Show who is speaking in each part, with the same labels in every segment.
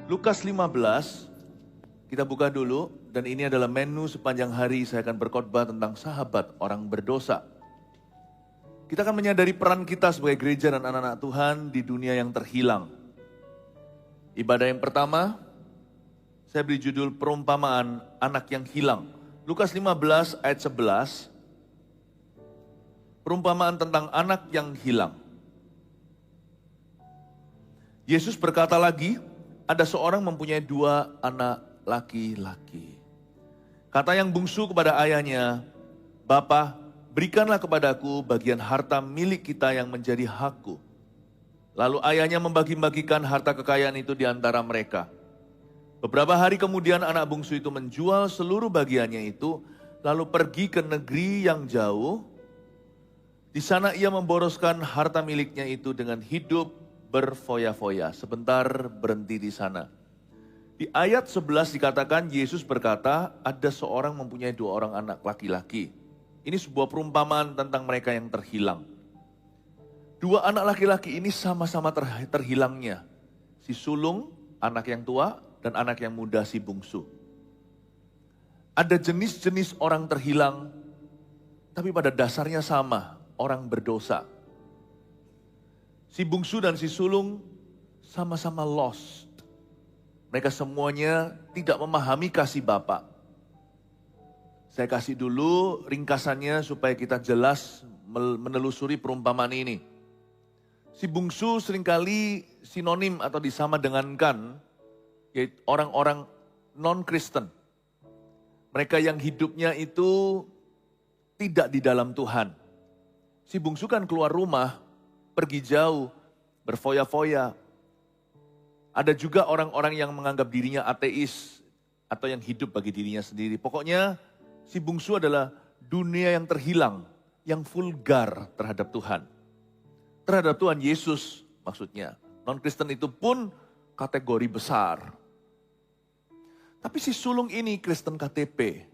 Speaker 1: Lukas 15, kita buka dulu, dan ini adalah menu sepanjang hari saya akan berkhotbah tentang sahabat orang berdosa. Kita akan menyadari peran kita sebagai gereja dan anak-anak Tuhan di dunia yang terhilang. Ibadah yang pertama, saya beri judul perumpamaan anak yang hilang. Lukas 15 ayat 11, perumpamaan tentang anak yang hilang. Yesus berkata lagi, ada seorang mempunyai 2 anak laki-laki. Kata yang bungsu kepada ayahnya, "Bapa, berikanlah kepadaku bagian harta milik kita yang menjadi hakku." Lalu ayahnya membagi-bagikan harta kekayaan itu di antara mereka. Beberapa hari kemudian anak bungsu itu menjual seluruh bagiannya itu, lalu pergi ke negeri yang jauh. Di sana ia memboroskan harta miliknya itu dengan hidup berfoya-foya. Sebentar berhenti di sana. Di ayat 11 dikatakan Yesus berkata, ada seorang mempunyai 2 orang anak laki-laki. Ini sebuah perumpamaan tentang mereka yang terhilang. 2 anak laki-laki ini sama-sama terhilangnya. Si sulung, anak yang tua, dan anak yang muda, si bungsu. Ada jenis-jenis orang terhilang, tapi pada dasarnya sama, orang berdosa. Si bungsu dan si sulung sama-sama lost. Mereka semuanya tidak memahami kasih Bapa. Saya kasih dulu ringkasannya supaya kita jelas menelusuri perumpamaan ini. Si bungsu seringkali sinonim atau disama dengankan yaitu orang-orang non-Kristen. Mereka yang hidupnya itu tidak di dalam Tuhan. Si bungsu kan keluar rumah, pergi jauh, berfoya-foya. Ada juga orang-orang yang menganggap dirinya ateis atau yang hidup bagi dirinya sendiri. Pokoknya si bungsu adalah dunia yang terhilang, yang vulgar terhadap Tuhan. Terhadap Tuhan Yesus maksudnya. Non-Kristen itu pun kategori besar. Tapi si sulung ini Kristen KTP.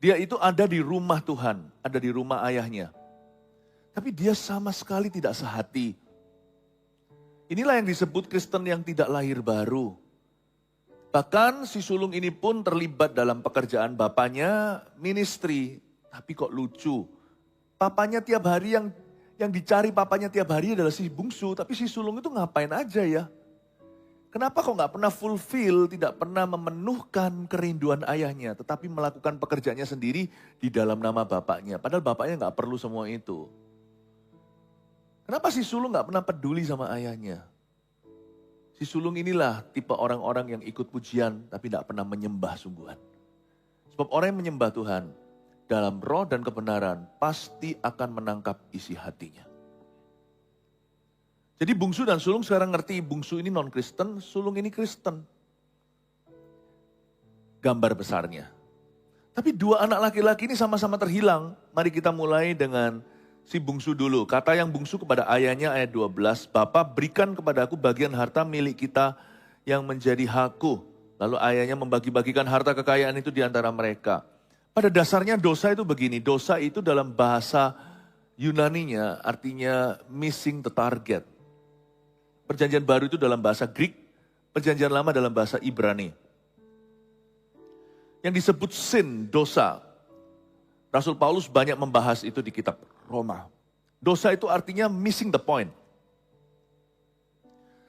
Speaker 1: Dia itu ada di rumah Tuhan, ada di rumah ayahnya. Tapi dia sama sekali tidak sehati. Inilah yang disebut Kristen yang tidak lahir baru. Bahkan si sulung ini pun terlibat dalam pekerjaan bapaknya ministry. Tapi kok lucu. Papanya tiap hari yang dicari papanya tiap hari adalah si bungsu. Tapi si sulung itu ngapain aja ya? Kenapa kok gak pernah fulfill, tidak pernah memenuhkan kerinduan ayahnya. Tetapi melakukan pekerjaannya sendiri di dalam nama bapaknya. Padahal bapaknya gak perlu semua itu. Kenapa si sulung gak pernah peduli sama ayahnya? Si sulung inilah tipe orang-orang yang ikut pujian tapi gak pernah menyembah sungguhan. Sebab orang yang menyembah Tuhan dalam roh dan kebenaran pasti akan menangkap isi hatinya. Jadi bungsu dan sulung sekarang ngerti bungsu ini non-Kristen, sulung ini Kristen. Gambar besarnya. Tapi 2 anak laki-laki ini sama-sama terhilang. Mari kita mulai dengan si bungsu dulu. Kata yang bungsu kepada ayahnya ayat 12, "Bapa, berikan kepadaku bagian harta milik kita yang menjadi hakku." Lalu ayahnya membagi-bagikan harta kekayaan itu di antara mereka. Pada dasarnya dosa itu begini, dosa itu dalam bahasa Yunaninya artinya missing the target. Perjanjian baru itu dalam bahasa Greek, perjanjian lama dalam bahasa Ibrani. Yang disebut sin, dosa. Rasul Paulus banyak membahas itu di kitab Roma. Dosa itu artinya missing the point.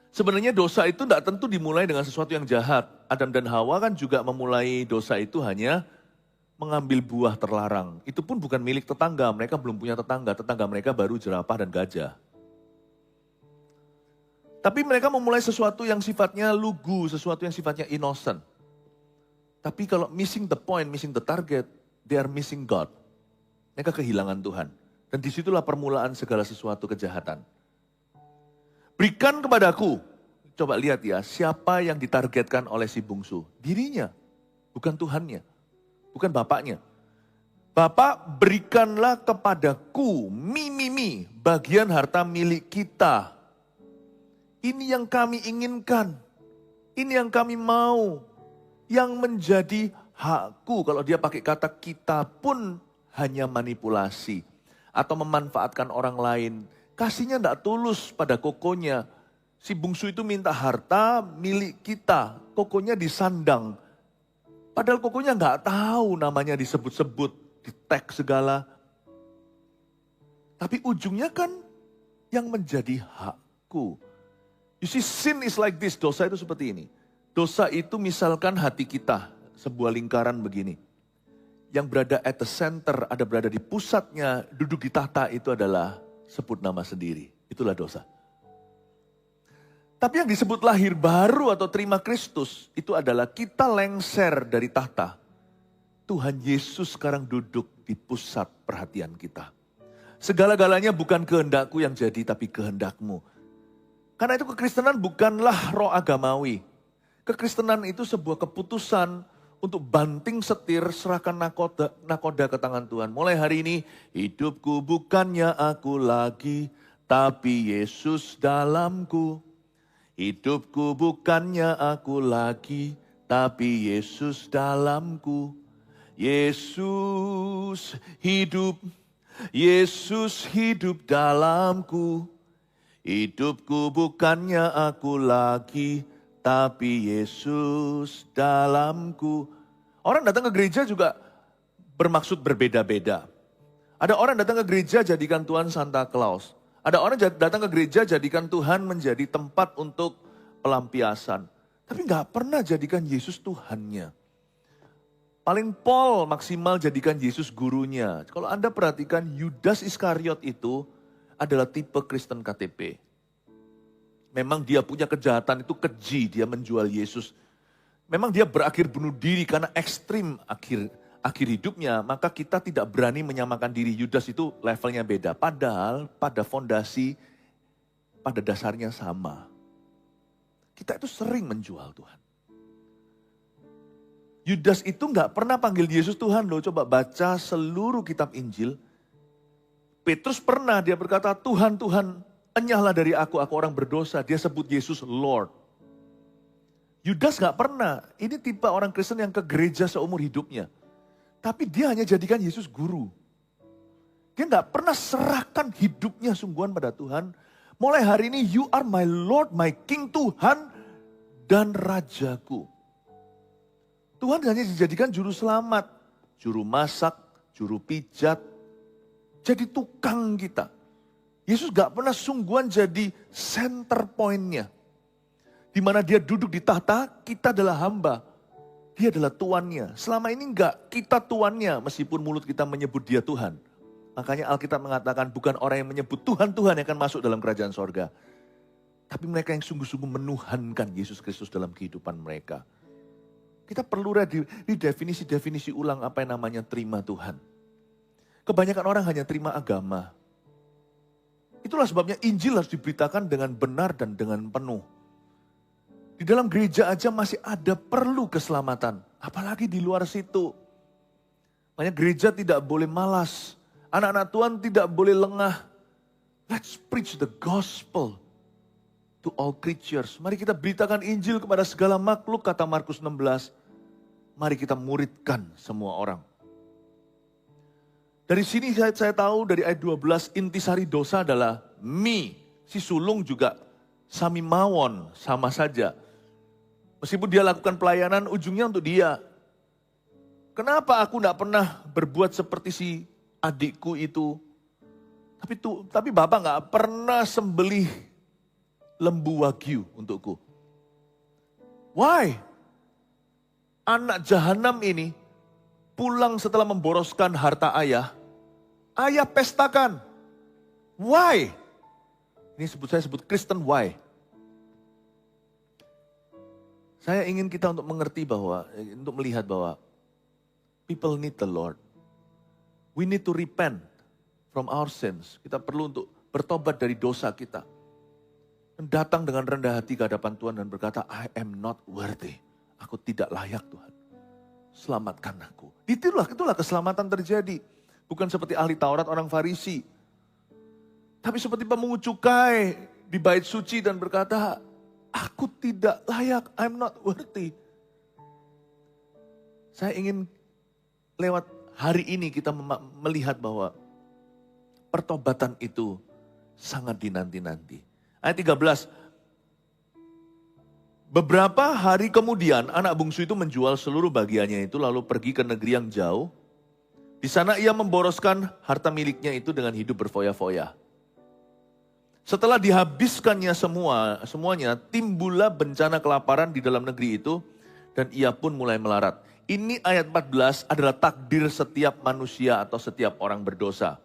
Speaker 1: Sebenarnya dosa itu tidak tentu dimulai dengan sesuatu yang jahat. Adam dan Hawa kan juga memulai dosa itu hanya mengambil buah terlarang. Itu pun bukan milik tetangga, mereka belum punya tetangga. Tetangga mereka baru jerapah dan gajah. Tapi mereka memulai sesuatu yang sifatnya lugu, sesuatu yang sifatnya innocent. Tapi kalau missing the point, missing the target, they are missing God. Mereka kehilangan Tuhan. Dan disitulah permulaan segala sesuatu kejahatan. Berikan kepadaku. Coba lihat ya, siapa yang ditargetkan oleh si bungsu? Dirinya, bukan Tuhannya, bukan bapaknya. Bapak, berikanlah kepadaku, bagian harta milik kita. Ini yang kami inginkan, ini yang kami mau, yang menjadi hakku. Kalau dia pakai kata kita pun hanya manipulasi atau memanfaatkan orang lain. Kasihnya tidak tulus pada kokonya. Si bungsu itu minta harta milik kita, kokonya disandang. Padahal kokonya nggak tahu namanya disebut-sebut, di tag segala. Tapi ujungnya kan yang menjadi hakku. You see, sin is like this, dosa itu seperti ini. Dosa itu misalkan hati kita, sebuah lingkaran begini. Yang berada at the center, ada berada di pusatnya, duduk di tahta itu adalah sebut nama sendiri. Itulah dosa. Tapi yang disebut lahir baru atau terima Kristus, itu adalah kita lengser dari tahta. Tuhan Yesus sekarang duduk di pusat perhatian kita. Segala-galanya bukan kehendakku yang jadi, tapi kehendakmu. Karena itu kekristenan bukanlah roh agamawi. Kekristenan itu sebuah keputusan untuk banting setir, serahkan nakoda ke tangan Tuhan. Mulai hari ini, hidupku bukannya aku lagi, tapi Yesus dalamku. Hidupku bukannya aku lagi, tapi Yesus dalamku. Yesus hidup dalamku. Hidupku bukannya aku lagi, tapi Yesus dalamku. Orang datang ke gereja juga bermaksud berbeda-beda. Ada orang datang ke gereja jadikan Tuhan Santa Claus. Ada orang datang ke gereja jadikan Tuhan menjadi tempat untuk pelampiasan. Tapi gak pernah jadikan Yesus Tuhannya. Paling pol maksimal jadikan Yesus gurunya. Kalau Anda perhatikan Yudas Iskariot itu adalah tipe Kristen KTP. Memang dia punya kejahatan itu keji, dia menjual Yesus. Memang dia berakhir bunuh diri karena ekstrim akhir hidupnya, maka kita tidak berani menyamakan diri. Yudas itu levelnya beda. Padahal pada fondasi, pada dasarnya sama. Kita itu sering menjual Tuhan. Yudas itu nggak pernah panggil Yesus Tuhan loh. Coba baca seluruh kitab Injil. Petrus pernah, dia berkata, Tuhan, Tuhan, enyahlah dari aku orang berdosa. Dia sebut Yesus Lord. Yudas nggak pernah. Ini tipe orang Kristen yang ke gereja seumur hidupnya. Tapi dia hanya jadikan Yesus guru. Dia nggak pernah serahkan hidupnya sungguhan pada Tuhan. Mulai hari ini, you are my Lord, my King, Tuhan dan Rajaku. Tuhan hanya dijadikan juru selamat, juru masak, juru pijat, jadi tukang kita. Yesus gak pernah sungguhan jadi center point-nya. Di mana dia duduk di tahta, kita adalah hamba. Dia adalah tuannya. Selama ini enggak, kita tuannya meskipun mulut kita menyebut dia Tuhan. Makanya Alkitab mengatakan bukan orang yang menyebut Tuhan, Tuhan yang akan masuk dalam kerajaan sorga. Tapi mereka yang sungguh-sungguh menuhankan Yesus Kristus dalam kehidupan mereka. Kita perlu didefinisi ulang apa yang namanya terima Tuhan. Kebanyakan orang hanya terima agama. Itulah sebabnya Injil harus diberitakan dengan benar dan dengan penuh. Di dalam gereja aja masih ada perlu keselamatan. Apalagi di luar situ. Makanya gereja tidak boleh malas. Anak-anak Tuhan tidak boleh lengah. Let's preach the gospel to all creatures. Mari kita beritakan Injil kepada segala makhluk, kata Markus 16. Mari kita muridkan semua orang. Dari sini saya tahu dari ayat 12, intisari dosa adalah mi. Si sulung juga sami mawon, sama saja. Meskipun dia lakukan pelayanan, ujungnya untuk dia. Kenapa aku tidak pernah berbuat seperti si adikku itu? Tapi Bapak nggak pernah sembelih lembu wagyu untukku. Why? Anak jahanam ini pulang setelah memboroskan harta ayah. Ayah pestakan. Why? Ini saya sebut Kristen why. Saya ingin kita untuk mengerti untuk melihat bahwa people need the Lord. We need to repent from our sins. Kita perlu untuk bertobat dari dosa kita. Dan datang dengan rendah hati ke hadapan Tuhan dan berkata, I am not worthy. Aku tidak layak Tuhan. Selamatkan aku. Itulah keselamatan terjadi. Bukan seperti ahli Taurat orang Farisi. Tapi seperti pemungut cukai di bait suci dan berkata, aku tidak layak, I'm not worthy. Saya ingin lewat hari ini kita melihat bahwa pertobatan itu sangat dinanti-nanti. Ayat 13, Beberapa hari kemudian anak bungsu itu menjual seluruh bagiannya itu lalu pergi ke negeri yang jauh. Di sana ia memboroskan harta miliknya itu dengan hidup berfoya-foya. Setelah dihabiskannya semuanya timbullah bencana kelaparan di dalam negeri itu dan ia pun mulai melarat. Ini ayat 14 adalah takdir setiap manusia atau setiap orang berdosa.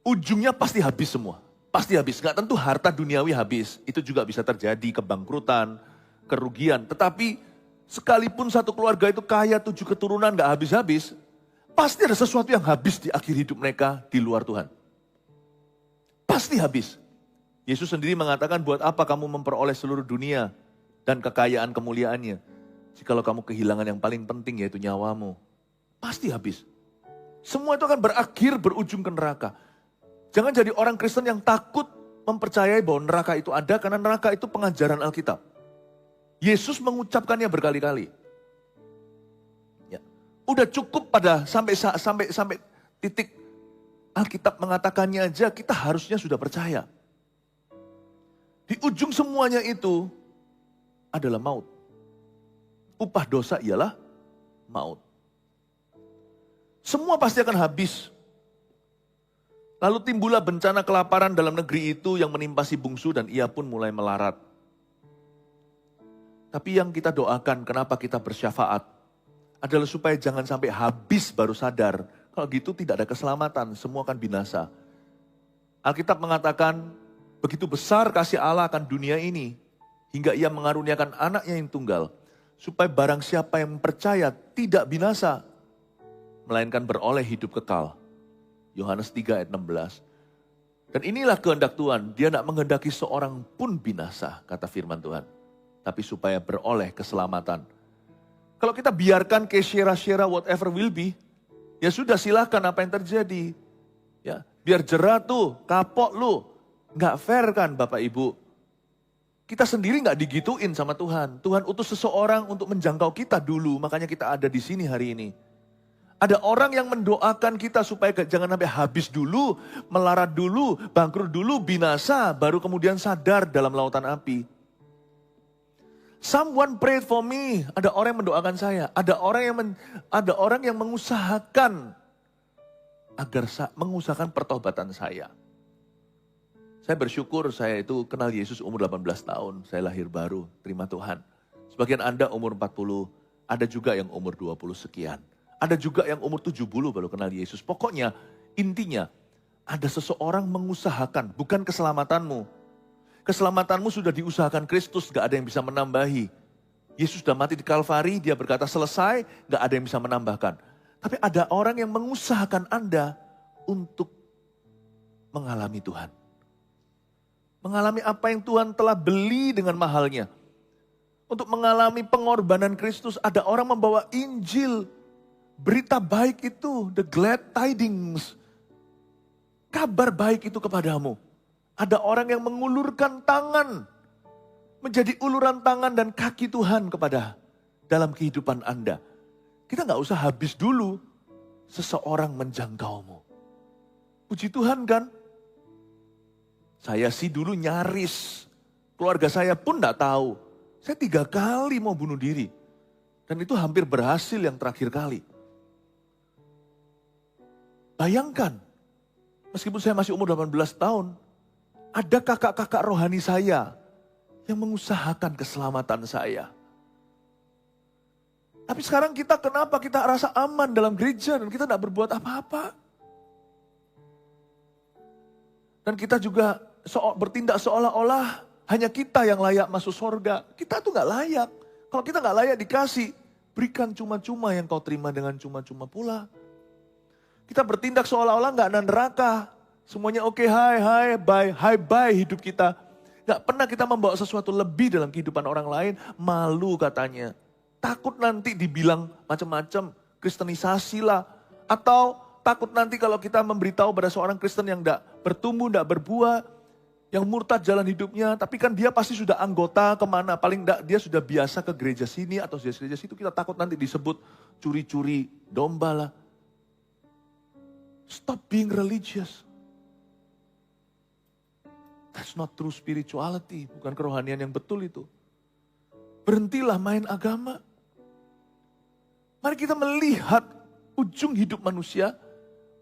Speaker 1: Ujungnya pasti habis semua. Pasti habis, nggak tentu harta duniawi habis. Itu juga bisa terjadi kebangkrutan, kerugian. Tetapi sekalipun satu keluarga itu kaya 7 keturunan nggak habis-habis, pasti ada sesuatu yang habis di akhir hidup mereka di luar Tuhan. Pasti habis. Yesus sendiri mengatakan, buat apa kamu memperoleh seluruh dunia dan kekayaan kemuliaannya, jikalau kamu kehilangan yang paling penting yaitu nyawamu. Pasti habis. Semua itu akan berakhir berujung ke neraka. Jangan jadi orang Kristen yang takut mempercayai bahwa neraka itu ada, karena neraka itu pengajaran Alkitab. Yesus mengucapkannya berkali-kali. Ya. Udah cukup pada sampai titik Alkitab mengatakannya aja, kita harusnya sudah percaya. Di ujung semuanya itu adalah maut. Upah dosa ialah maut. Semua pasti akan habis. Lalu timbullah bencana kelaparan dalam negeri itu yang menimpa si bungsu dan ia pun mulai melarat. Tapi yang kita doakan, kenapa kita bersyafaat, adalah supaya jangan sampai habis baru sadar. Kalau gitu tidak ada keselamatan, semua akan binasa. Alkitab mengatakan, begitu besar kasih Allah akan dunia ini, hingga ia mengaruniakan anaknya yang tunggal, supaya barang siapa yang percaya tidak binasa, melainkan beroleh hidup kekal. Yohanes 3 ayat 16. Dan inilah kehendak Tuhan, dia tidak menghendaki seorang pun binasa, kata firman Tuhan. Tapi supaya beroleh keselamatan. Kalau kita biarkan ke syera-syera whatever will be, ya sudah silahkan apa yang terjadi. Ya, biar jerah tuh, kapok lu. Nggak fair kan Bapak Ibu. Kita sendiri nggak digituin sama Tuhan. Tuhan utus seseorang untuk menjangkau kita dulu, makanya kita ada di sini hari ini. Ada orang yang mendoakan kita supaya jangan sampai habis dulu, melarat dulu, bangkrut dulu, binasa, baru kemudian sadar dalam lautan api. Someone prayed for me. Ada orang yang mendoakan saya. Ada orang yang mengusahakan agar mengusahakan pertobatan saya. Saya bersyukur saya itu kenal Yesus umur 18 tahun. Saya lahir baru, terima Tuhan. Sebagian Anda umur 40, ada juga yang umur 20 sekian. Ada juga yang umur 70 baru kenal Yesus. Pokoknya intinya ada seseorang mengusahakan, bukan keselamatanmu. Keselamatanmu sudah diusahakan Kristus, gak ada yang bisa menambahi. Yesus sudah mati di Kalvari, dia berkata selesai, gak ada yang bisa menambahkan. Tapi ada orang yang mengusahakan Anda untuk mengalami Tuhan. Mengalami apa yang Tuhan telah beli dengan mahalnya. Untuk mengalami pengorbanan Kristus, ada orang membawa Injil. Berita baik itu, the glad tidings. Kabar baik itu kepadamu. Ada orang yang mengulurkan tangan. Menjadi uluran tangan dan kaki Tuhan kepada dalam kehidupan Anda. Kita gak usah habis dulu seseorang menjangkaumu. Puji Tuhan kan? Saya sih dulu nyaris. Keluarga saya pun gak tahu. Saya 3 kali mau bunuh diri. Dan itu hampir berhasil yang terakhir kali. Bayangkan, meskipun saya masih umur 18 tahun, ada kakak-kakak rohani saya yang mengusahakan keselamatan saya. Tapi sekarang kenapa kita rasa aman dalam gereja dan kita tidak berbuat apa-apa? Dan kita juga bertindak seolah-olah hanya kita yang layak masuk surga. Kita tuh gak layak. Kalau kita gak layak dikasih, berikan cuma-cuma yang kau terima dengan cuma-cuma pula. Kita bertindak seolah-olah gak ada neraka. Semuanya oke, hai, bye hidup kita. Gak pernah kita membawa sesuatu lebih dalam kehidupan orang lain. Malu katanya. Takut nanti dibilang macam-macam, kristenisasi lah. Atau takut nanti kalau kita memberitahu pada seorang Kristen yang gak bertumbuh, gak berbuah. Yang murtad jalan hidupnya, tapi kan dia pasti sudah anggota kemana. Paling gak dia sudah biasa ke gereja sini atau gereja situ. Kita takut nanti disebut curi-curi domba lah. Stop being religious. That's not true spirituality. Bukan kerohanian yang betul itu. Berhentilah main agama. Mari kita melihat ujung hidup manusia.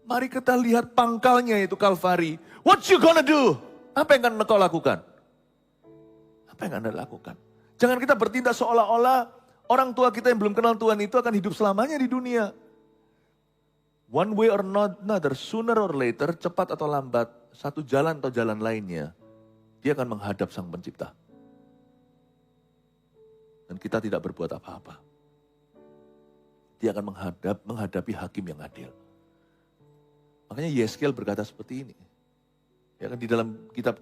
Speaker 1: Mari kita lihat pangkalnya itu Kalvari. What you gonna do? Apa yang akan kau lakukan? Apa yang Anda lakukan? Jangan kita bertindak seolah-olah orang tua kita yang belum kenal Tuhan itu akan hidup selamanya di dunia. One way or another, sooner or later, cepat atau lambat, satu jalan atau jalan lainnya, dia akan menghadap Sang Pencipta. Dan kita tidak berbuat apa-apa. Dia akan menghadapi hakim yang adil. Makanya Yeskiel berkata seperti ini. Ya kan di dalam kitab,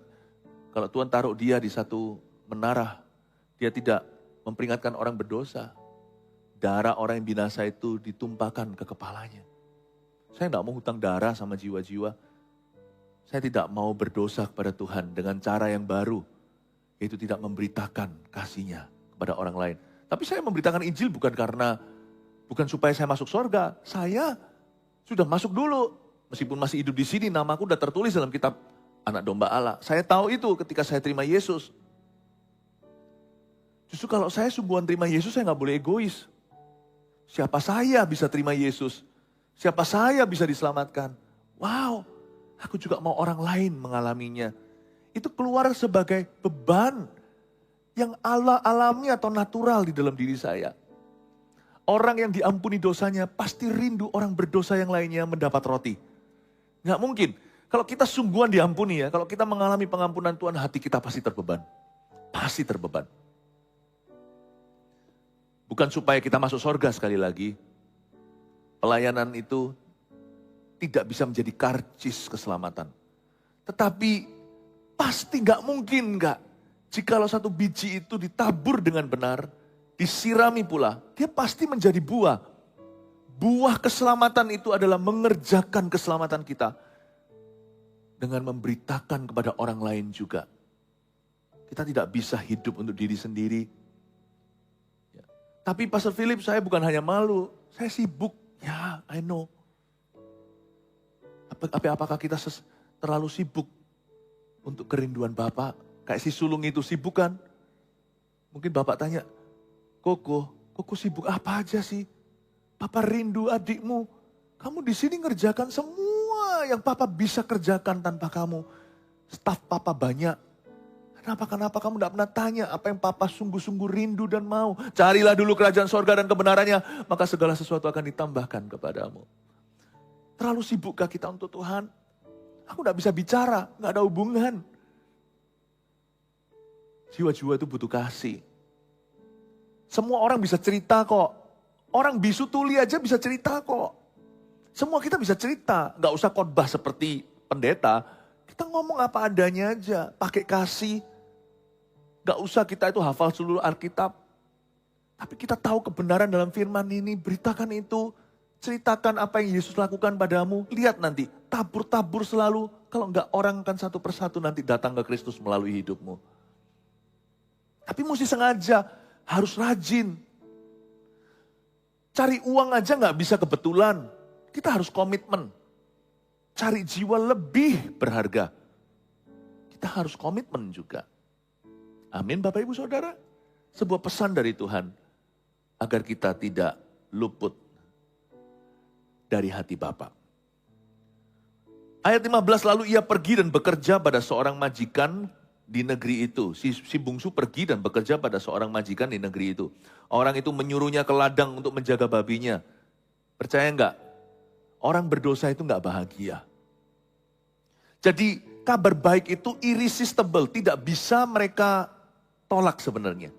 Speaker 1: kalau Tuhan taruh dia di satu menara, dia tidak memperingatkan orang berdosa. Darah orang yang binasa itu ditumpahkan ke kepalanya. Saya tidak mau hutang darah sama jiwa-jiwa. Saya tidak mau berdosa kepada Tuhan dengan cara yang baru. Yaitu tidak memberitakan kasih-Nya kepada orang lain. Tapi saya memberitakan Injil bukan supaya saya masuk surga. Saya sudah masuk dulu. Meskipun masih hidup di sini, namaku sudah tertulis dalam kitab Anak Domba Allah. Saya tahu itu ketika saya terima Yesus. Justru kalau saya sungguhan terima Yesus, saya nggak boleh egois. Siapa saya bisa terima Yesus? Siapa saya bisa diselamatkan? Wow, aku juga mau orang lain mengalaminya. Itu keluar sebagai beban yang Allah alami atau natural di dalam diri saya. Orang yang diampuni dosanya pasti rindu orang berdosa yang lainnya mendapat roti. Nggak mungkin. Kalau kita sungguhan diampuni ya, kalau kita mengalami pengampunan Tuhan, hati kita pasti terbeban. Pasti terbeban. Bukan supaya kita masuk surga sekali lagi. Pelayanan itu tidak bisa menjadi karcis keselamatan. Tetapi pasti nggak mungkin nggak. Jikalau satu biji itu ditabur dengan benar, disirami pula, dia pasti menjadi buah. Buah keselamatan itu adalah mengerjakan keselamatan kita. Dengan memberitakan kepada orang lain juga. Kita tidak bisa hidup untuk diri sendiri. Ya. Tapi Pastor Philip, saya bukan hanya malu, saya sibuk. Ya, I know. Apakah kita terlalu sibuk untuk kerinduan Bapak? Kayak si sulung itu sibuk kan? Mungkin Bapak tanya, Koko sibuk apa aja sih? Papa rindu adikmu. Kamu di sini ngerjakan semua yang Papa bisa kerjakan tanpa kamu. Staf Papa banyak. Kenapa kamu tidak pernah tanya apa yang Papa sungguh-sungguh rindu dan mau? Carilah dulu kerajaan sorga dan kebenarannya, maka segala sesuatu akan ditambahkan kepadamu. Terlalu sibukkah kita untuk Tuhan? Aku tidak bisa bicara, nggak ada hubungan. Jiwa-jiwa itu butuh kasih. Semua orang bisa cerita kok. Orang bisu tuli aja bisa cerita kok. Semua kita bisa cerita, nggak usah khotbah seperti pendeta. Kita ngomong apa adanya aja, pakai kasih. Gak usah kita itu hafal seluruh Alkitab. Tapi kita tahu kebenaran dalam firman ini, beritakan itu. Ceritakan apa yang Yesus lakukan padamu. Lihat nanti, tabur-tabur selalu. Kalau enggak orang akan satu persatu nanti datang ke Kristus melalui hidupmu. Tapi mesti sengaja, harus rajin. Cari uang aja gak bisa kebetulan. Kita harus komitmen. Cari jiwa lebih berharga. Kita harus komitmen juga. Amin Bapak Ibu Saudara. Sebuah pesan dari Tuhan. Agar kita tidak luput dari hati Bapa. Ayat 15, lalu ia pergi dan bekerja pada seorang majikan di negeri itu. Si bungsu pergi dan bekerja pada seorang majikan di negeri itu. Orang itu menyuruhnya ke ladang untuk menjaga babinya. Percaya enggak? Orang berdosa itu enggak bahagia. Jadi kabar baik itu irresistible, tidak bisa mereka tolak sebenarnya.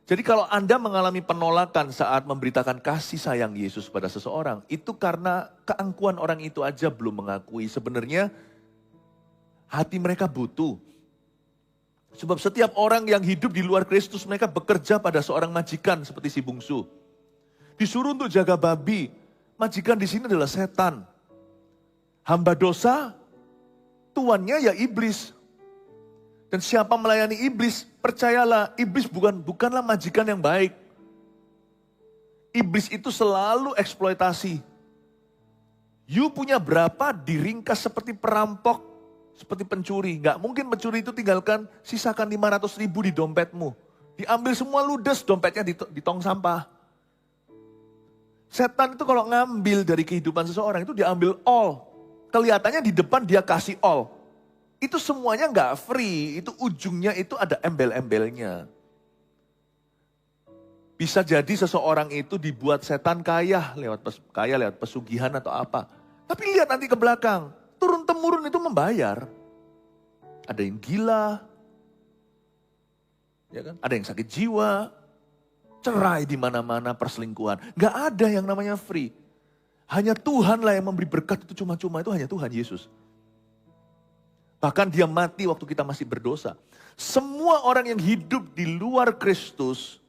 Speaker 1: Jadi kalau Anda mengalami penolakan saat memberitakan kasih sayang Yesus pada seseorang, itu karena keangkuhan orang itu aja belum mengakui. Sebenarnya hati mereka butuh. Sebab setiap orang yang hidup di luar Kristus, mereka bekerja pada seorang majikan seperti si bungsu. Disuruh untuk jaga babi. Majikan di sini adalah setan. Hamba dosa, tuannya ya iblis. Dan siapa melayani iblis, percayalah, iblis bukanlah majikan yang baik. Iblis itu selalu eksploitasi. You punya berapa diringkas seperti perampok, seperti pencuri. Gak mungkin pencuri itu tinggalkan, sisakan 500.000 di dompetmu. Diambil semua ludes, dompetnya di tong sampah. Setan itu kalau ngambil dari kehidupan seseorang itu diambil all. Kelihatannya di depan dia kasih all. Itu semuanya nggak free, itu ujungnya itu ada embel-embelnya. Bisa jadi seseorang itu dibuat setan kaya lewat pesugihan atau apa. Tapi lihat nanti ke belakang, turun-temurun itu membayar. Ada yang gila, ya kan? Ada yang sakit jiwa, cerai di mana-mana, perselingkuhan. Gak ada yang namanya free. Hanya Tuhanlah yang memberi berkat itu cuma-cuma, itu hanya Tuhan Yesus. Bahkan dia mati waktu kita masih berdosa. Semua orang yang hidup di luar Kristus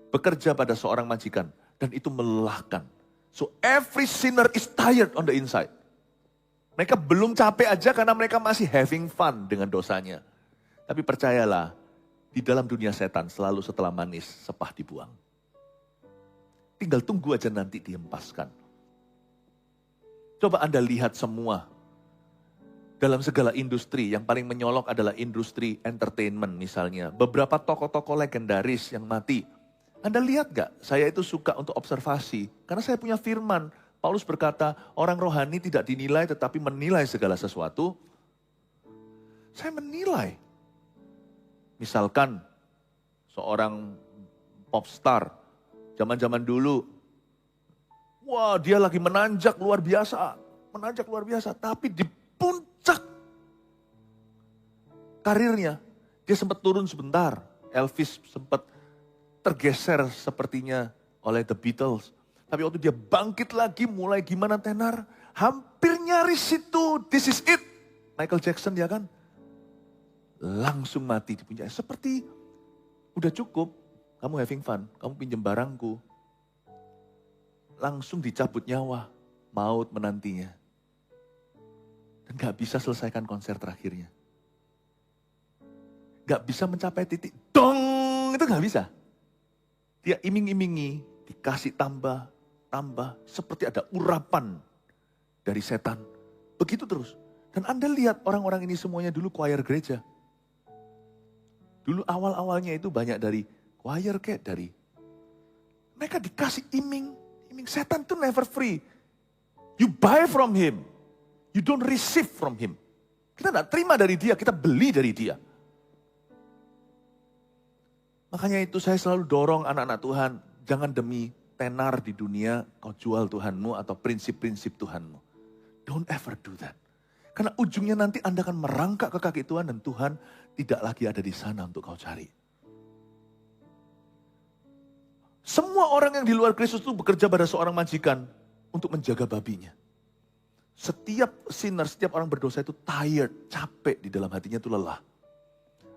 Speaker 1: bekerja pada seorang majikan. Dan itu melelahkan. So every sinner is tired on the inside. Mereka belum capek aja karena mereka masih having fun dengan dosanya. Tapi percayalah, di dalam dunia setan selalu setelah manis, sepah dibuang. Tinggal tunggu aja nanti dihempaskan. Coba Anda lihat semua. Dalam segala industri, yang paling menyolok adalah industri entertainment misalnya. Beberapa tokoh-tokoh legendaris yang mati. Anda lihat gak? Saya itu suka untuk observasi. Karena saya punya firman. Paulus berkata, orang rohani tidak dinilai tetapi menilai segala sesuatu. Saya menilai. Misalkan, seorang popstar, zaman-zaman dulu. Wah, dia lagi menanjak luar biasa. Menanjak luar biasa. Tapi di puncak karirnya, dia sempat turun sebentar. Elvis sempat tergeser sepertinya oleh The Beatles. Tapi waktu dia bangkit lagi, mulai gimana tenar, hampir nyaris itu, this is it. Michael Jackson ya kan, langsung mati di puncak. Seperti, udah cukup, kamu having fun, kamu pinjam barangku. Langsung dicabut nyawa, maut menantinya. Dan gak bisa selesaikan konser terakhirnya. Gak bisa mencapai titik, dong, itu gak bisa. Dia iming-imingi, dikasih tambah, seperti ada urapan dari setan. Begitu terus. Dan Anda lihat orang-orang ini semuanya dulu choir gereja. Dulu awal-awalnya itu banyak dari choir kayak dari. Mereka dikasih iming. Setan itu never free. You buy from him. You don't receive from him. Kita tidak terima dari dia, kita beli dari dia. Makanya itu saya selalu dorong anak-anak Tuhan, jangan demi tenar di dunia kau jual Tuhanmu atau prinsip-prinsip Tuhanmu. Don't ever do that. Karena ujungnya nanti Anda akan merangkak ke kaki Tuhan dan Tuhan tidak lagi ada di sana untuk kau cari. Semua orang yang di luar Kristus itu bekerja pada seorang majikan untuk menjaga babinya. Setiap sinner, setiap orang berdosa itu tired, capek di dalam hatinya itu lelah.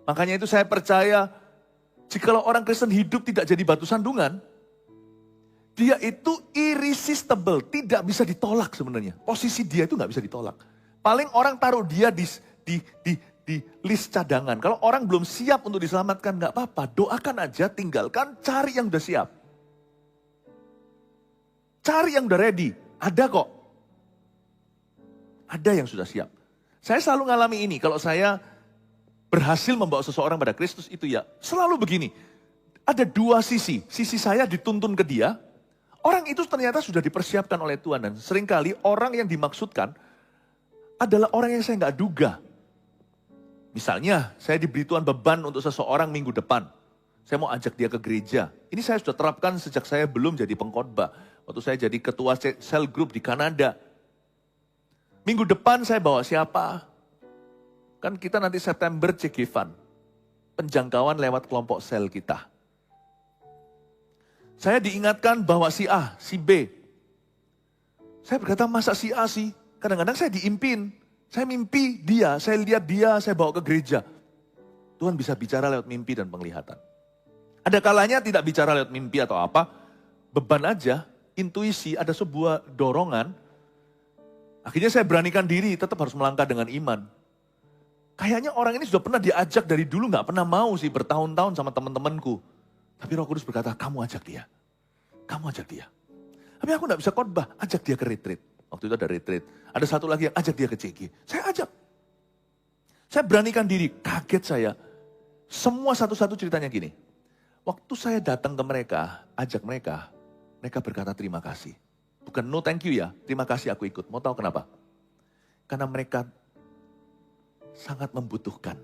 Speaker 1: Makanya itu saya percaya, jikalau orang Kristen hidup tidak jadi batu sandungan, dia itu irresistible, tidak bisa ditolak sebenarnya. Posisi dia itu nggak bisa ditolak. Paling orang taruh dia di list cadangan. Kalau orang belum siap untuk diselamatkan, nggak apa-apa. Doakan aja, tinggalkan, cari yang udah siap. Cari yang udah ready, ada kok. Ada yang sudah siap. Saya selalu ngalami ini, kalau saya berhasil membawa seseorang pada Kristus itu ya, selalu begini. Ada dua sisi saya dituntun ke dia, orang itu ternyata sudah dipersiapkan oleh Tuhan. Dan seringkali orang yang dimaksudkan adalah orang yang saya nggak duga. Misalnya, saya diberi Tuhan beban untuk seseorang minggu depan. Saya mau ajak dia ke gereja. Ini saya sudah terapkan sejak saya belum jadi pengkhotbah. Waktu saya jadi ketua cell group di Kanada. Minggu depan saya bawa siapa? Kan kita nanti September Cegevan. Penjangkauan lewat kelompok sel kita. Saya diingatkan bahwa si A, si B. Saya berkata masa si A sih? Kadang-kadang saya diimpin. Saya mimpi dia, saya lihat dia, saya bawa ke gereja. Tuhan bisa bicara lewat mimpi dan penglihatan. Ada kalanya tidak bicara lewat mimpi atau apa. Beban aja, intuisi, ada sebuah dorongan. Akhirnya saya beranikan diri, tetap harus melangkah dengan iman. Kayaknya orang ini sudah pernah diajak dari dulu, gak pernah mau sih bertahun-tahun sama teman-temanku. Tapi Roh Kudus berkata, kamu ajak dia. Kamu ajak dia. Tapi aku gak bisa khotbah, ajak dia ke retreat. Waktu itu ada retreat. Ada satu lagi yang ajak dia ke CG. Saya ajak. Saya beranikan diri, kaget saya. Semua satu-satu ceritanya gini. Waktu saya datang ke mereka, ajak mereka, mereka berkata terima kasih. Bukan no thank you ya, terima kasih aku ikut. Mau tahu kenapa? Karena mereka sangat membutuhkan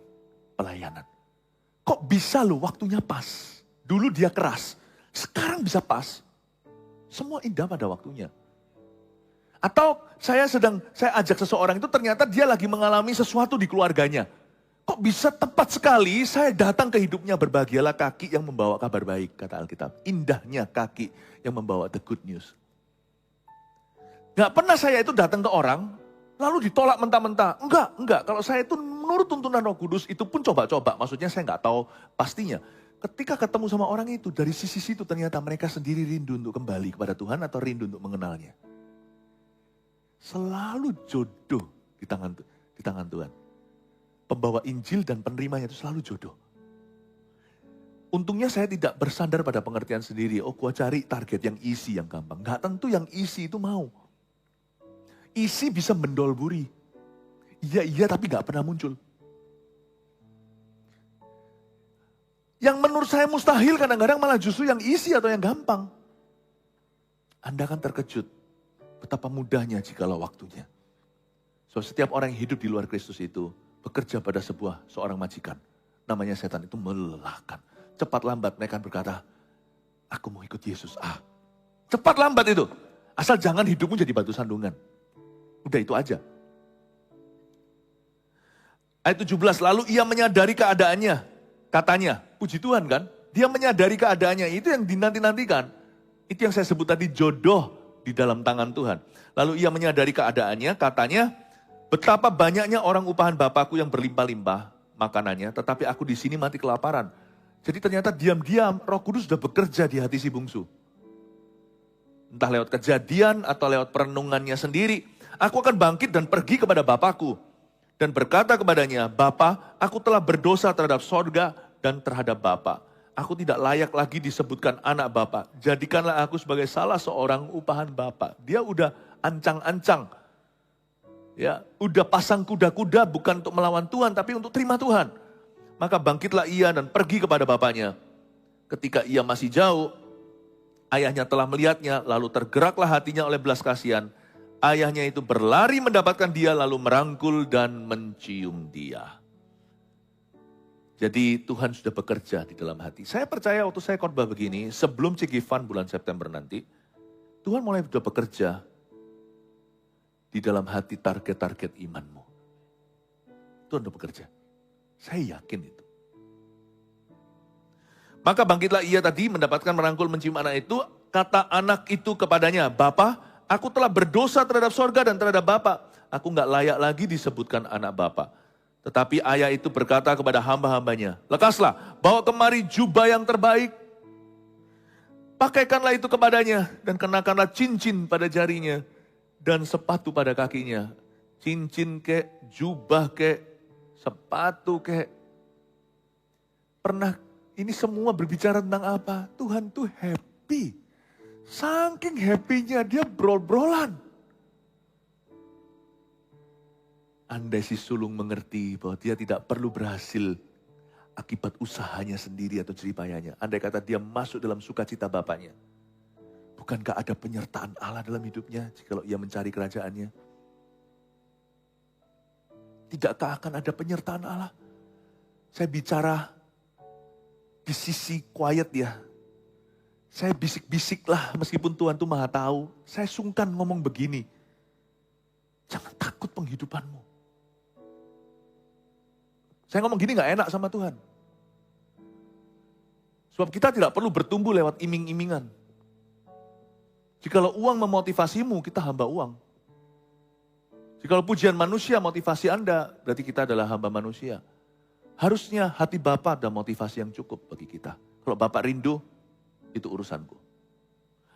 Speaker 1: pelayanan. Kok bisa loh waktunya pas? Dulu dia keras, sekarang bisa pas. Semua indah pada waktunya. Atau saya ajak seseorang itu ternyata dia lagi mengalami sesuatu di keluarganya. Kok bisa tepat sekali saya datang ke hidupnya, berbahagialah kaki yang membawa kabar baik, kata Alkitab. Indahnya kaki yang membawa the good news. Gak pernah saya itu datang ke orang, lalu ditolak mentah-mentah. Enggak. Kalau saya itu menurut tuntunan Roh Kudus, itu pun coba-coba. Maksudnya saya gak tahu pastinya. Ketika ketemu sama orang itu, dari sisi situ ternyata mereka sendiri rindu untuk kembali kepada Tuhan atau rindu untuk mengenalnya. Selalu jodoh di tangan Tuhan. Pembawa Injil dan penerimanya itu selalu jodoh. Untungnya saya tidak bersandar pada pengertian sendiri. Oh, gua cari target yang easy, yang gampang. Gak tentu yang easy itu mau. Easy bisa mendolburi. Iya tapi gak pernah muncul. Yang menurut saya mustahil kadang-kadang malah justru yang easy atau yang gampang. Anda akan terkejut betapa mudahnya jikalau waktunya. So, setiap orang yang hidup di luar Kristus itu bekerja pada seorang majikan. Namanya setan, itu melelahkan. Cepat lambat mereka berkata, aku mau ikut Yesus. Cepat lambat itu. Asal jangan hidupmu jadi batu sandungan. Udah itu aja. Ayat 17, lalu ia menyadari keadaannya. Katanya, puji Tuhan kan. Dia menyadari keadaannya, itu yang dinanti-nantikan. Itu yang saya sebut tadi jodoh di dalam tangan Tuhan. Lalu ia menyadari keadaannya, katanya, betapa banyaknya orang upahan Bapakku yang berlimpah-limpah makanannya, tetapi aku di sini mati kelaparan. Jadi ternyata diam-diam Roh Kudus sudah bekerja di hati si bungsu. Entah lewat kejadian atau lewat perenungannya sendiri. Aku akan bangkit dan pergi kepada Bapakku. Dan berkata kepadanya, Bapa, aku telah berdosa terhadap sorga dan terhadap Bapa. Aku tidak layak lagi disebutkan anak Bapa. Jadikanlah aku sebagai salah seorang upahan Bapa. Dia udah ancang-ancang. Ya, udah pasang kuda-kuda bukan untuk melawan Tuhan, tapi untuk terima Tuhan. Maka bangkitlah ia dan pergi kepada bapaknya. Ketika ia masih jauh, ayahnya telah melihatnya, lalu tergeraklah hatinya oleh belas kasihan. Ayahnya itu berlari mendapatkan dia, lalu merangkul dan mencium dia. Jadi Tuhan sudah bekerja di dalam hati. Saya percaya waktu saya khotbah begini, sebelum Cigivan bulan September nanti, Tuhan mulai sudah bekerja di dalam hati target-target imanmu. Tuhan sudah bekerja. Saya yakin itu. Maka bangkitlah ia tadi mendapatkan merangkul mencium anak itu. Kata anak itu kepadanya, Bapa, aku telah berdosa terhadap sorga dan terhadap Bapa. Aku gak layak lagi disebutkan anak Bapa. Tetapi ayah itu berkata kepada hamba-hambanya, lekaslah, bawa kemari jubah yang terbaik. Pakaikanlah itu kepadanya dan kenakanlah cincin pada jarinya dan sepatu pada kakinya. Cincin kek, jubah kek, sepatu kek. Pernah ini semua berbicara tentang apa? Tuhan tuh happy. Saking happy-nya dia brol-brolan. Andai si sulung mengerti bahwa dia tidak perlu berhasil akibat usahanya sendiri atau jeripayanya. Andai kata dia masuk dalam sukacita Bapaknya. Bukankah ada penyertaan Allah dalam hidupnya jikalau ia mencari kerajaannya? Tidakkah akan ada penyertaan Allah? Saya bicara di sisi quiet ya. Saya bisik-bisik lah meskipun Tuhan itu maha tahu. Saya sungkan ngomong begini. Jangan takut penghidupanmu. Saya ngomong gini gak enak sama Tuhan. Sebab kita tidak perlu bertumbuh lewat iming-imingan. Jikalau uang memotivasimu, kita hamba uang. Jikalau pujian manusia motivasi Anda, berarti kita adalah hamba manusia. Harusnya hati Bapa ada motivasi yang cukup bagi kita. Kalau Bapak rindu, itu urusanku.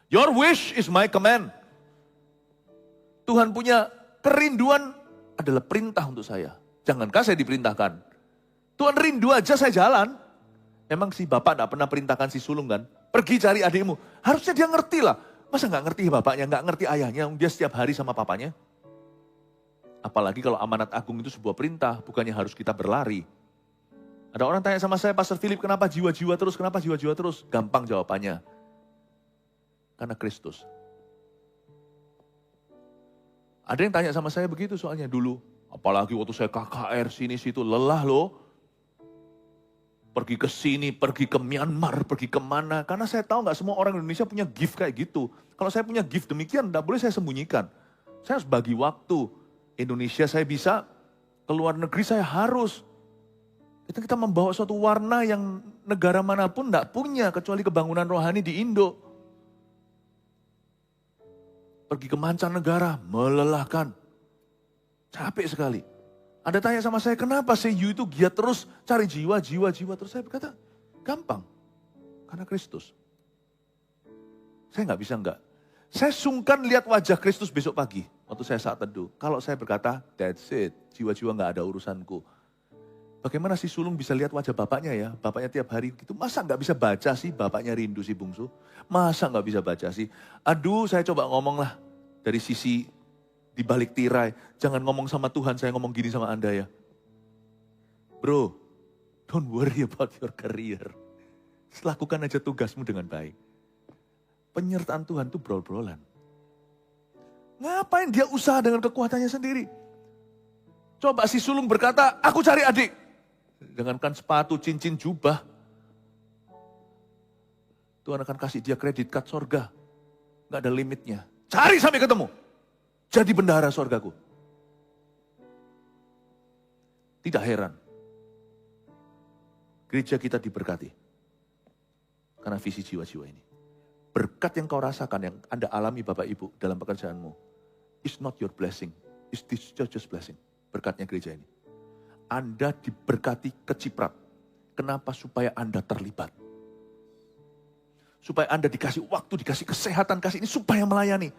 Speaker 1: Your wish is my command. Tuhan punya kerinduan adalah perintah untuk saya. Jangankah saya diperintahkan. Tuhan rindu aja saya jalan. Emang si Bapak gak pernah perintahkan si sulung kan? Pergi cari adikmu. Harusnya dia ngerti lah. Masa gak ngerti bapaknya, gak ngerti ayahnya. Dia setiap hari sama papanya. Apalagi kalau amanat agung itu sebuah perintah. Bukannya harus kita berlari. Ada orang tanya sama saya, Pastor Philip, kenapa jiwa-jiwa terus? Kenapa jiwa-jiwa terus? Gampang jawabannya. Karena Kristus. Ada yang tanya sama saya begitu soalnya dulu. Apalagi waktu saya KKR sini situ, lelah loh. Pergi ke sini, pergi ke Myanmar, pergi kemana. Karena saya tahu nggak semua orang Indonesia punya gift kayak gitu. Kalau saya punya gift demikian, nggak boleh saya sembunyikan. Saya harus bagi waktu. Indonesia saya bisa, ke luar negeri saya harus. Kita membawa suatu warna yang negara manapun tidak punya, kecuali kebangunan rohani di Indo. Pergi ke mancanegara, melelahkan. Capek sekali. Ada tanya sama saya, kenapa sih you itu giat terus cari jiwa. Terus saya berkata, gampang. Karena Kristus. Saya nggak bisa enggak. Saya sungkan lihat wajah Kristus besok pagi. Waktu saya saat teduh. Kalau saya berkata, that's it. Jiwa-jiwa nggak ada urusanku. Bagaimana si sulung bisa lihat wajah bapaknya ya? Bapaknya tiap hari gitu. Masa nggak bisa baca sih? Bapaknya rindu si bungsu. Masa nggak bisa baca sih? Aduh, saya coba ngomong lah. Dari sisi di balik tirai. Jangan ngomong sama Tuhan, saya ngomong gini sama Anda ya. Bro, don't worry about your career. Lakukan aja tugasmu dengan baik. Penyertaan Tuhan itu brol-brolan. Ngapain dia usaha dengan kekuatannya sendiri? Coba si sulung berkata, aku cari adik. Jangankan sepatu, cincin, jubah. Tuhan akan kasih dia kredit card sorga. Gak ada limitnya. Cari sampai ketemu. Jadi bendahara sorgaku. Tidak heran. Gereja kita diberkati. Karena visi jiwa-jiwa ini. Berkat yang kau rasakan, yang Anda alami Bapak Ibu dalam pekerjaanmu. Is not your blessing. Is this church's blessing. Berkatnya gereja ini. Anda diberkati keciprat. Kenapa? Supaya Anda terlibat. Supaya Anda dikasih waktu, dikasih kesehatan, kasih ini supaya melayani.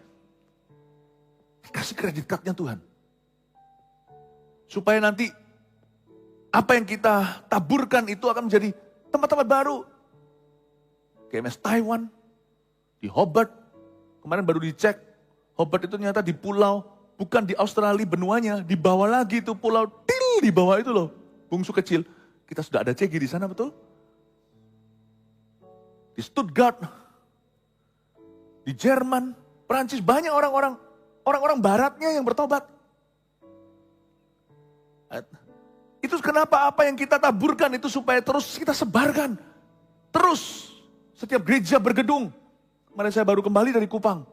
Speaker 1: Dikasih kredit card-nya Tuhan. Supaya nanti apa yang kita taburkan itu akan menjadi tempat-tempat baru. KMS Taiwan, di Hobart, kemarin baru dicek, Hobart itu ternyata di pulau, bukan di Australia benuanya, di bawah lagi itu pulau di bawah itu loh, bungsu kecil. Kita sudah ada CG di sana, betul? Di Stuttgart, di Jerman, Perancis, banyak orang-orang baratnya yang bertobat. Itu kenapa apa yang kita taburkan itu supaya terus kita sebarkan. Terus, setiap gereja bergedung. Kemarin saya baru kembali dari Kupang.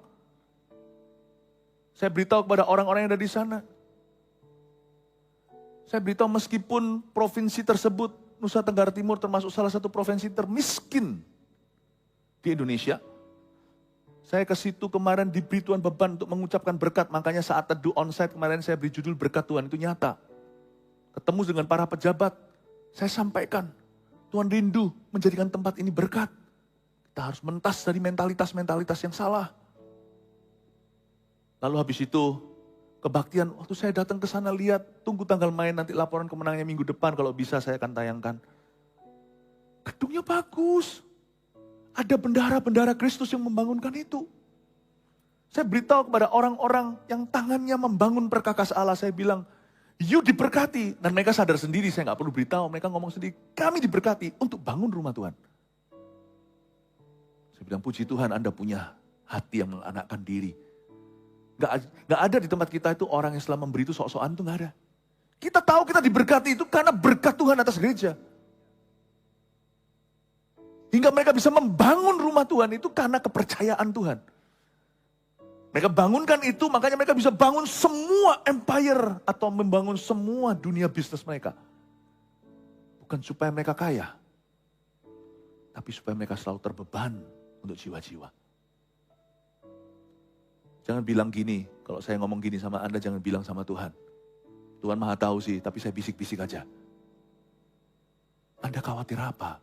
Speaker 1: Saya beritahu kepada orang-orang yang ada di sana. Saya beritahu meskipun provinsi tersebut, Nusa Tenggara Timur termasuk salah satu provinsi termiskin di Indonesia. Saya ke situ kemarin diberi Tuhan beban untuk mengucapkan berkat. Makanya saat teduh onsite kemarin saya beri judul berkat Tuhan itu nyata. Ketemu dengan para pejabat, saya sampaikan. Tuhan rindu menjadikan tempat ini berkat. Kita harus mentas dari mentalitas-mentalitas yang salah. Lalu habis itu, kebaktian, waktu saya datang ke sana lihat, tunggu tanggal main nanti laporan kemenangannya minggu depan, kalau bisa saya akan tayangkan. Gedungnya bagus. Ada bendahara-bendahara Kristus yang membangunkan itu. Saya beritahu kepada orang-orang yang tangannya membangun perkakas Allah, saya bilang, you diberkati. Dan mereka sadar sendiri, saya nggak perlu beritahu, mereka ngomong sendiri, kami diberkati untuk bangun rumah Tuhan. Saya bilang, puji Tuhan Anda punya hati yang menganakkan diri. Gak ada di tempat kita itu orang yang setelah memberi itu sok-sokan itu gak ada. Kita tahu kita diberkati itu karena berkat Tuhan atas gereja. Hingga mereka bisa membangun rumah Tuhan itu karena kepercayaan Tuhan. Mereka bangunkan itu, makanya mereka bisa bangun semua empire atau membangun semua dunia bisnis mereka. Bukan supaya mereka kaya, tapi supaya mereka selalu terbeban untuk jiwa-jiwa. Jangan bilang gini, kalau saya ngomong gini sama Anda, jangan bilang sama Tuhan. Tuhan Maha tahu sih, tapi saya bisik-bisik aja. Anda khawatir apa?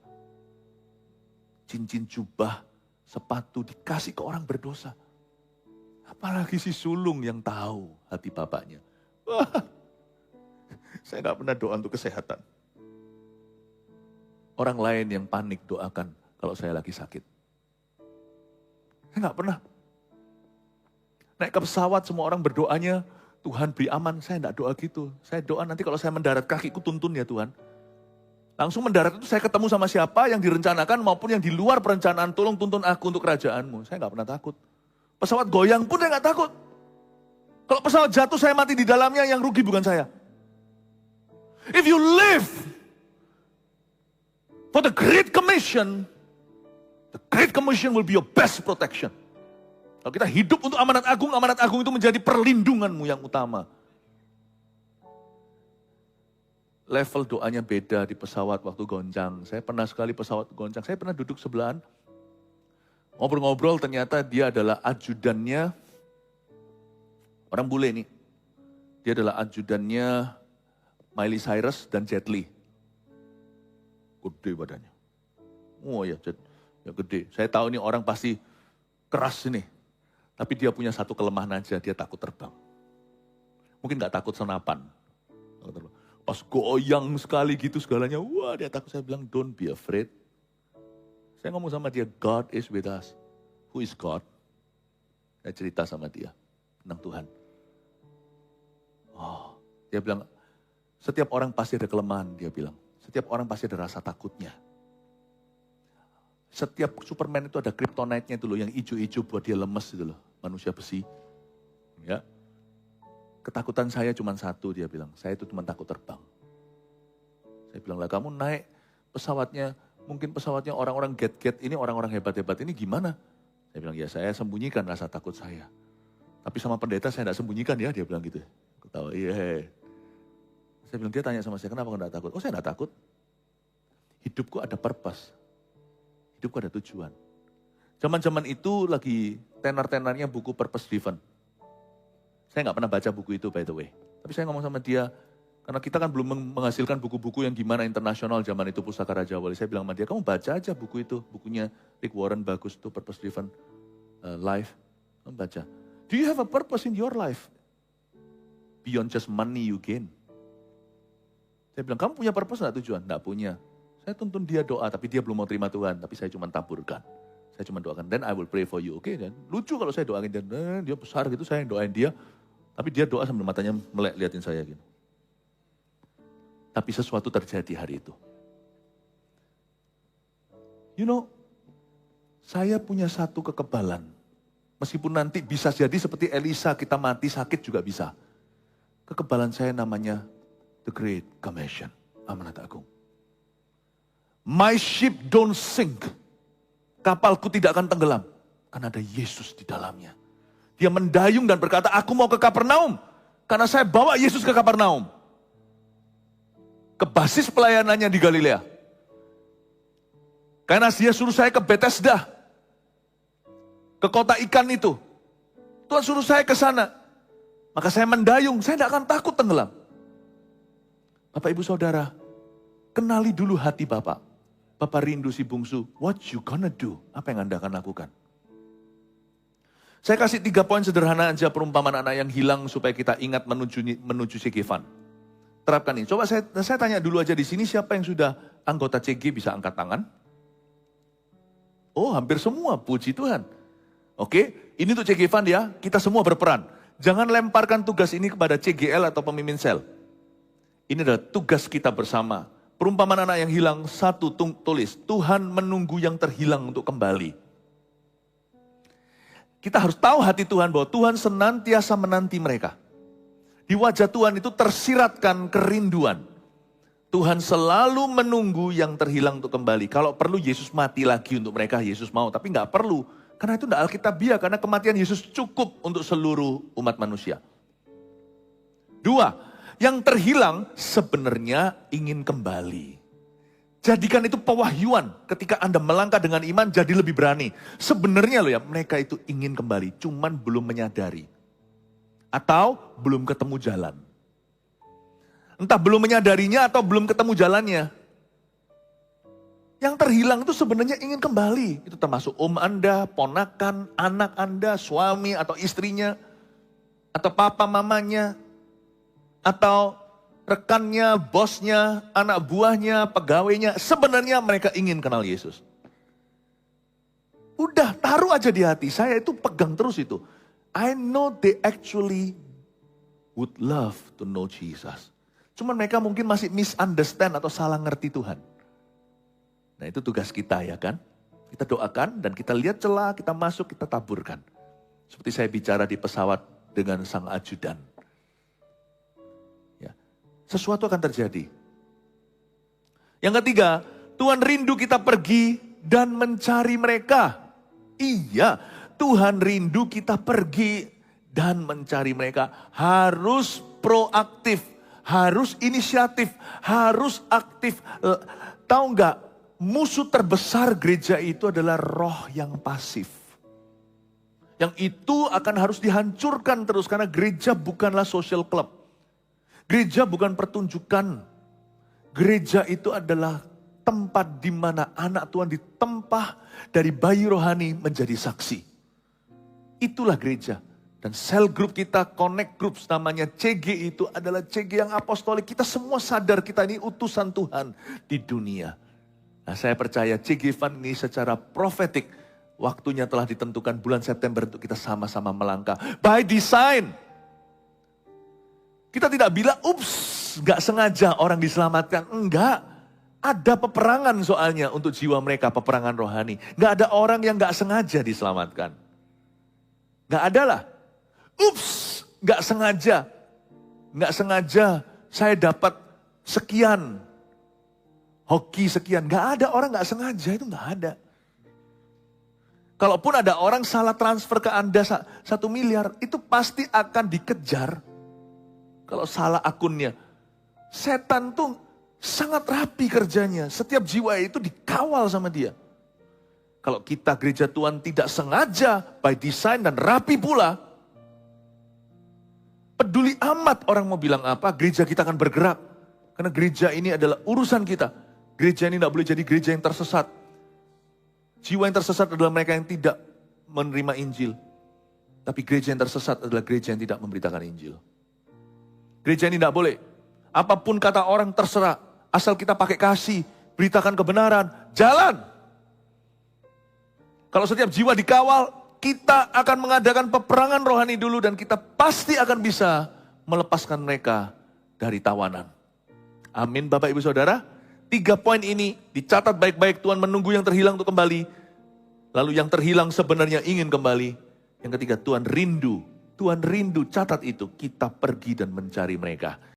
Speaker 1: Cincin, jubah, sepatu dikasih ke orang berdosa. Apalagi si sulung yang tahu hati bapaknya. Wah, saya gak pernah doa untuk kesehatan. Orang lain yang panik doakan kalau saya lagi sakit. Saya gak pernah. Naik ke pesawat semua orang berdoanya, Tuhan beri aman. Saya enggak doa gitu. Saya doa nanti kalau saya mendarat kakiku tuntun ya Tuhan. Langsung mendarat itu saya ketemu sama siapa yang direncanakan maupun yang di luar perencanaan. Tolong tuntun aku untuk kerajaanmu. Saya nggak pernah takut. Pesawat goyang pun saya nggak takut. Kalau pesawat jatuh saya mati di dalamnya, yang rugi bukan saya. If you live for the Great Commission, the Great Commission will be your best protection. Kalau kita hidup untuk amanat agung itu menjadi perlindunganmu yang utama. Level doanya beda di pesawat waktu goncang. Saya pernah sekali pesawat goncang, saya pernah duduk sebelahan. Ngobrol-ngobrol ternyata dia adalah ajudannya, orang bule nih. Dia adalah ajudannya Miley Cyrus dan Jet Li. Gede badannya. Oh ya, ya gede. Saya tahu ini orang pasti keras ini. Tapi dia punya satu kelemahan aja, dia takut terbang. Mungkin gak takut senapan. Pas goyang sekali gitu segalanya, wah dia takut. Saya bilang, don't be afraid. Saya ngomong sama dia, God is with us. Who is God? Saya cerita sama dia, tentang Tuhan. Oh, dia bilang, setiap orang pasti ada kelemahan, dia bilang. Setiap orang pasti ada rasa takutnya. Setiap Superman itu ada kryptonite-nya itu loh, yang ijo-ijo buat dia lemes itu loh, manusia besi. Ya. Ketakutan saya cuma satu, dia bilang, saya itu cuma takut terbang. Saya bilang, lah kamu naik pesawatnya, mungkin pesawatnya orang-orang get-get ini, orang-orang hebat-hebat ini gimana? Saya bilang, ya saya sembunyikan rasa takut saya. Tapi sama pendeta saya tidak sembunyikan ya, dia bilang gitu. Ketawa, iya. Saya bilang, dia tanya sama saya, kenapa enggak takut? Oh saya enggak takut. Hidupku ada purpose. Hidupku ada tujuan. Zaman-zaman itu lagi tenar-tenarnya buku Purpose Driven. Saya nggak pernah baca buku itu by the way. Tapi saya ngomong sama dia, karena kita kan belum menghasilkan buku-buku yang gimana internasional zaman itu Pusaka Raja Wali. Saya bilang sama dia, kamu baca aja buku itu. Bukunya Rick Warren bagus tuh, Purpose Driven Life. Kamu baca. Do you have a purpose in your life? Beyond just money you gain. Saya bilang, kamu punya purpose nggak tujuan? Nggak punya. Saya tuntun dia doa, tapi dia belum mau terima Tuhan. Tapi saya cuma taburkan. Saya cuma doakan, then I will pray for you. Oke, dan lucu kalau saya doain dia besar gitu, saya doain dia. Tapi dia doa sambil matanya melek liatin saya gitu. Tapi sesuatu terjadi hari itu. You know, saya punya satu kekebalan. Meskipun nanti bisa jadi seperti Elisa, kita mati sakit juga bisa. Kekebalan saya namanya The Great Commission, amanat agung. My ship don't sink. Kapalku tidak akan tenggelam. Karena ada Yesus di dalamnya. Dia mendayung dan berkata, aku mau ke Kapernaum. Karena saya bawa Yesus ke Kapernaum. Ke basis pelayanannya di Galilea. Karena dia suruh saya ke Bethesda. Ke kota ikan itu. Tuhan suruh saya ke sana. Maka saya mendayung, saya tidak akan takut tenggelam. Bapak ibu saudara, kenali dulu hati Bapak. Bapak rindu si bungsu, what you gonna do? Apa yang Anda akan lakukan? Saya kasih 3 poin sederhana aja perumpamaan anak yang hilang supaya kita ingat menuju CG Fund. Terapkan ini. Coba saya tanya dulu aja di sini, siapa yang sudah anggota CG bisa angkat tangan? Oh, hampir semua, puji Tuhan. Oke, ini untuk CG Fund ya, kita semua berperan. Jangan lemparkan tugas ini kepada CGL atau pemimpin sel. Ini adalah tugas kita bersama. Perumpamaan anak yang hilang, 1 tulis, Tuhan menunggu yang terhilang untuk kembali. Kita harus tahu hati Tuhan bahwa Tuhan senantiasa menanti mereka. Di wajah Tuhan itu tersiratkan kerinduan. Tuhan selalu menunggu yang terhilang untuk kembali. Kalau perlu Yesus mati lagi untuk mereka, Yesus mau. Tapi nggak perlu, karena itu tidak alkitabiah, karena kematian Yesus cukup untuk seluruh umat manusia. 2, yang terhilang sebenarnya ingin kembali. Jadikan itu pewahyuan ketika Anda melangkah dengan iman jadi lebih berani. Sebenarnya loh ya, mereka itu ingin kembali, cuman belum menyadari. Atau belum ketemu jalan. Entah belum menyadarinya atau belum ketemu jalannya. Yang terhilang itu sebenarnya ingin kembali. Itu termasuk Anda, ponakan, anak Anda, suami atau istrinya, atau papa mamanya, atau rekannya, bosnya, anak buahnya, pegawainya, sebenarnya mereka ingin kenal Yesus. Udah, taruh aja di hati, saya itu pegang terus itu. I know they actually would love to know Jesus. Cuman mereka mungkin masih misunderstand atau salah ngerti Tuhan. Nah itu tugas kita ya kan. Kita doakan dan kita lihat celah, kita masuk, kita taburkan. Seperti saya bicara di pesawat dengan sang ajudan. Ya, sesuatu akan terjadi. Yang ketiga, Tuhan rindu kita pergi dan mencari mereka. Iya, Tuhan rindu kita pergi dan mencari mereka. Harus proaktif, harus inisiatif, harus aktif. Tahu nggak, musuh terbesar gereja itu adalah roh yang pasif. Yang itu akan harus dihancurkan terus karena gereja bukanlah social club. Gereja bukan pertunjukan. Gereja itu adalah tempat di mana anak Tuhan ditempah dari bayi rohani menjadi saksi. Itulah gereja. Dan sel group kita, connect groups namanya CG itu adalah CG yang apostolik. Kita semua sadar kita ini utusan Tuhan di dunia. Nah, saya percaya CG Fund ini secara profetik waktunya telah ditentukan bulan September untuk kita sama-sama melangkah. By design. Kita tidak bilang, ups, gak sengaja orang diselamatkan. Enggak. Ada peperangan soalnya untuk jiwa mereka, peperangan rohani. Gak ada orang yang gak sengaja diselamatkan. Gak ada lah. Ups, gak sengaja. Gak sengaja saya dapat sekian. Hoki sekian. Gak ada orang gak sengaja, itu gak ada. Kalaupun ada orang salah transfer ke Anda 1 miliar, itu pasti akan dikejar. Kalau salah akunnya. Setan tuh sangat rapi kerjanya. Setiap jiwa itu dikawal sama dia. Kalau kita gereja Tuhan tidak sengaja, by design dan rapi pula, peduli amat orang mau bilang apa, gereja kita akan bergerak. Karena gereja ini adalah urusan kita. Gereja ini tidak boleh jadi gereja yang tersesat. Jiwa yang tersesat adalah mereka yang tidak menerima Injil. Tapi gereja yang tersesat adalah gereja yang tidak memberitakan Injil. Gereja ini tidak boleh. Apapun kata orang terserah. Asal kita pakai kasih, beritakan kebenaran, jalan. Kalau setiap jiwa dikawal, kita akan mengadakan peperangan rohani dulu dan kita pasti akan bisa melepaskan mereka dari tawanan. Amin Bapak Ibu Saudara. 3 poin ini dicatat baik-baik, Tuhan menunggu yang terhilang untuk kembali. Lalu yang terhilang sebenarnya ingin kembali. Yang ketiga, Tuhan rindu, catat itu, kita pergi dan mencari mereka.